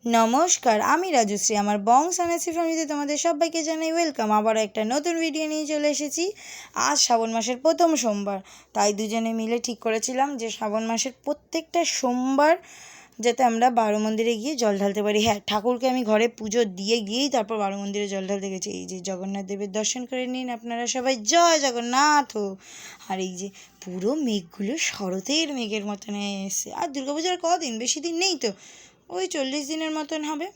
নমস্কার, আমি রাজশ্রী। আমার বংশ আনাসি ফ্যামিলিতে তোমাদের সবাইকে জানাই ওয়েলকাম। আবার একটা নতুন ভিডিও নিয়ে চলে এসেছি। আজ শ্রাবণ মাসের প্রথম সোমবার, তাই দুজনে মিলে ঠিক করেছিলাম যে শ্রাবণ মাসের প্রত্যেকটা সোমবার যাতে আমরা বারো মন্দিরে গিয়ে জল ঢালতে পারি। হ্যাঁ, ঠাকুরকে আমি ঘরে পুজো দিয়ে গিয়েই তারপর বারো মন্দিরে জল ঢালতে গেছি। এই যে জগন্নাথ দেবের দর্শন করে নিন আপনারা সবাই, জয় জগন্নাথ। আর এই যে পুরো মেঘগুলো শরতের মেঘের মতন এসছে। আর দুর্গাপূজার কদিন, বেশি দিন নেই তো, ওই 40 দিনের মতন হবে।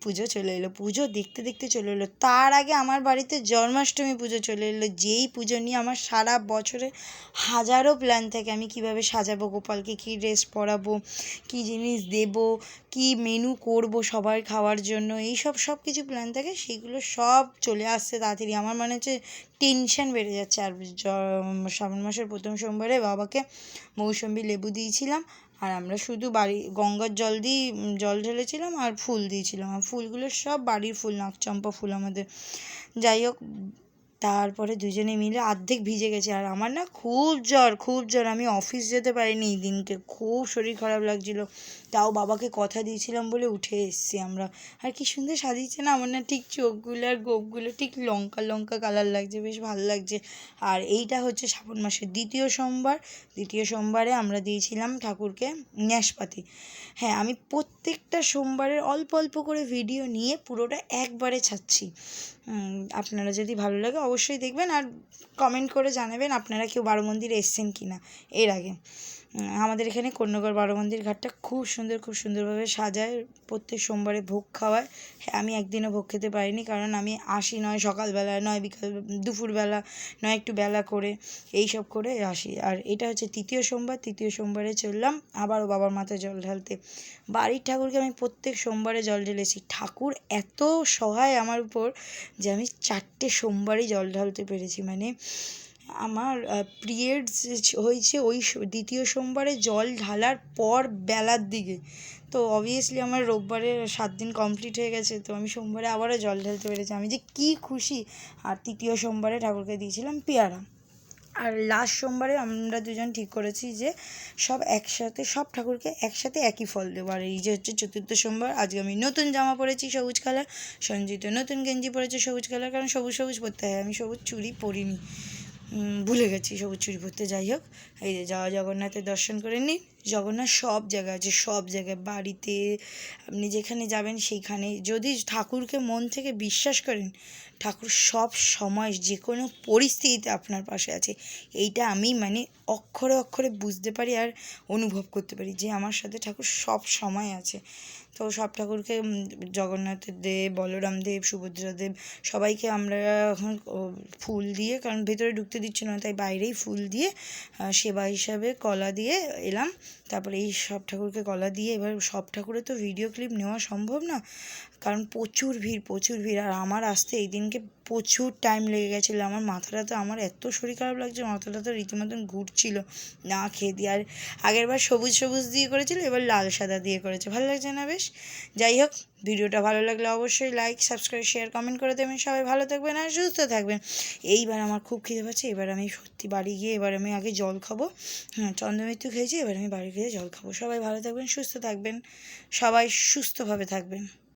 পুজো চলে এলো, পুজো দেখতে দেখতে চলে এলো। তার আগে আমার বাড়িতে জন্মাষ্টমী পুজো চলে এলো, যেই পুজো নিয়ে আমার সারা বছরে হাজারো প্ল্যান থাকে। আমি কিভাবে সাজাবো গোপালকে, কী ড্রেস পরাবো, কী জিনিস দেব, কী মেনু করব সবার খাওয়ার জন্য, সব কিছু প্ল্যান থাকে। সেগুলো সব চলে আসছে তাড়াতাড়ি। আমার মনে হচ্ছে টেনশন বেড়ে যাচ্ছে। আর শ্রাবণ মাসের প্রথম সোমবারে বাবাকে মৌসম্বি লেবু দিয়েছিলাম, আর আমরা শুধু গঙ্গার জল দিয়ে জল ঢেলেছিলাম আর ফুল দিয়েছিলাম। আর ফুলগুলো সব বাড়ির ফুল, নাকচম্পা ফুল আমাদের। যাই হোক, তারপরে দুজনে মিলে অর্ধেক ভিজে গেছে। আর আমার না খুব জ্বর। আমি অফিস যেতে পারিনি এই দিনকে, খুব শরীর খারাপ লাগছিল। তাও বাবাকে কথা দিয়েছিলাম বলে উঠে এসেছি আমরা। আর কি সুন্দর সাজিয়েছে না আমার, না ঠিক চোখগুলো আর গোপগুলো ঠিক লঙ্কা লঙ্কা কালার লাগছে, বেশ ভালো লাগছে। আর এইটা হচ্ছে শ্রাবণ মাসের দ্বিতীয় সোমবারে আমরা দিয়েছিলাম ঠাকুরকে ন্যাসপাতি। হ্যাঁ, আমি প্রত্যেকটা সোমবারের অল্প অল্প করে ভিডিও নিয়ে পুরোটা একবারে ছাড়ছি। আপনারা যদি ভালো লাগে অবশ্যই দেখবেন, আর কমেন্ট করে জানাবেন আপনারা কেউ বারো মন্দিরে এসছেন কি না এর আগে। আমাদের এখানে কন্যাগড় বারো মন্দির ঘাটটা খুব সুন্দরভাবে সাজায়, প্রত্যেক সোমবারে ভোগ খাওয়ায়। হ্যাঁ, আমি একদিনও ভোগ খেতে পারিনি, কারণ আমি আসি নয় সকালবেলা, নয় বিকাল দুপুরবেলা, নয় একটু বেলা করে, এইসব করে আসি। আর এটা হচ্ছে তৃতীয় সোমবারে চললাম আবারও বাবার মাথায় জল ঢালতে। বাড়ির ঠাকুরকে আমি প্রত্যেক সোমবারে জল ঢেলেছি। ঠাকুর এত সহায় আমার উপর যে আমি 4টে সোমবারই জল ঢালতে পেরেছি। মানে আমার পিরিয়ডস হয়েছে ওই দ্বিতীয় সোমবারে জল ঢালার পর বেলার দিকে। তো অবভিয়াসলি আমার রোববারে 7 দিন কমপ্লিট হয়ে গেছে, তো আমি সোমবারে আবারও জল ঢালতে পেরেছি। আমি যে কী খুশি। আর তৃতীয় সোমবারে ঠাকুরকে দিয়েছিলাম পেয়ারা। আর লাস্ট সোমবারে আমরা দুজন ঠিক করেছি যে সব ঠাকুরকে একসাথে একই ফল দেবো। আর এই যে হচ্ছে চতুর্থ সোমবার, আজকে আমি নতুন জামা পরেছি সবুজ কালার, সঞ্জিত নতুন গেঞ্জি পরেছে সবুজ কালার, কারণ সবুজ পরতে হয়। আমি সবুজ চুড়ি পরিনি, ভুলে গেছি সবুজ চুড়ি পরতে। যাই হোক, এই যে জগন্নাথের দর্শন করে নিই। জগন্নাথ সব জায়গায় আছে, সব জায়গায়, বাড়িতে আপনি যেখানে যাবেন সেইখানে। যদি ঠাকুরকে মন থেকে বিশ্বাস করেন, ঠাকুর সব সময় যে কোনো পরিস্থিতিতে আপনার পাশে আছে। এইটা আমি মানে অক্ষরে অক্ষরে বুঝতে পারি আর অনুভব করতে পারি যে আমার সাথে ঠাকুর সব সময় আছে। তো সব ঠাকুরকে, জগন্নাথের দেব, বলরাম দেব, সুভদ্রা দেব, সবাইকে আমরা এখন ফুল দিয়ে, কারণ ভেতরে ঢুকতে দিচ্ছিল না, তাই বাইরেই ফুল দিয়ে সেবা হিসাবে কলা দিয়ে এলাম। তারপরে এই সব ঠাকুরকে কলা দিয়ে, এবার সব ঠাকুরের তো ভিডিও ক্লিপ নেওয়া সম্ভব না, কারণ প্রচুর ভিড়। আর আমার আসতে এই দিনকে প্রচুর টাইম লেগে গেছিলো। আমার মাথাটা তো, আমার এত শরীর খারাপ লাগছে, মাথাটা তো রীতিমতন ঘুরছিল না খেয়ে দিয়ে। আর আগেরবার সবুজ দিয়ে করেছিল, এবার লাল সাদা দিয়ে করেছে। ভালো লাগছে না বেশ? যাই হোক, ভিডিওটা ভালো লাগলে অবশ্যই লাইক, সাবস্ক্রাইব, শেয়ার, কমেন্ট করে দেবেন। সবাই ভালো থাকবেন আর সুস্থ থাকবেন। এইবার আমার খুব খিদে পাচ্ছে, এবার আমি সত্যি বাড়ি গিয়ে এবার আমি আগে জল খাবো। চন্দ্রমৃত্যু খেয়েছি, এবার আমি বাড়ি গিয়ে জল খাবো। সবাই ভালো থাকবেন, সুস্থ থাকবেন, সবাই সুস্থভাবে থাকবেন।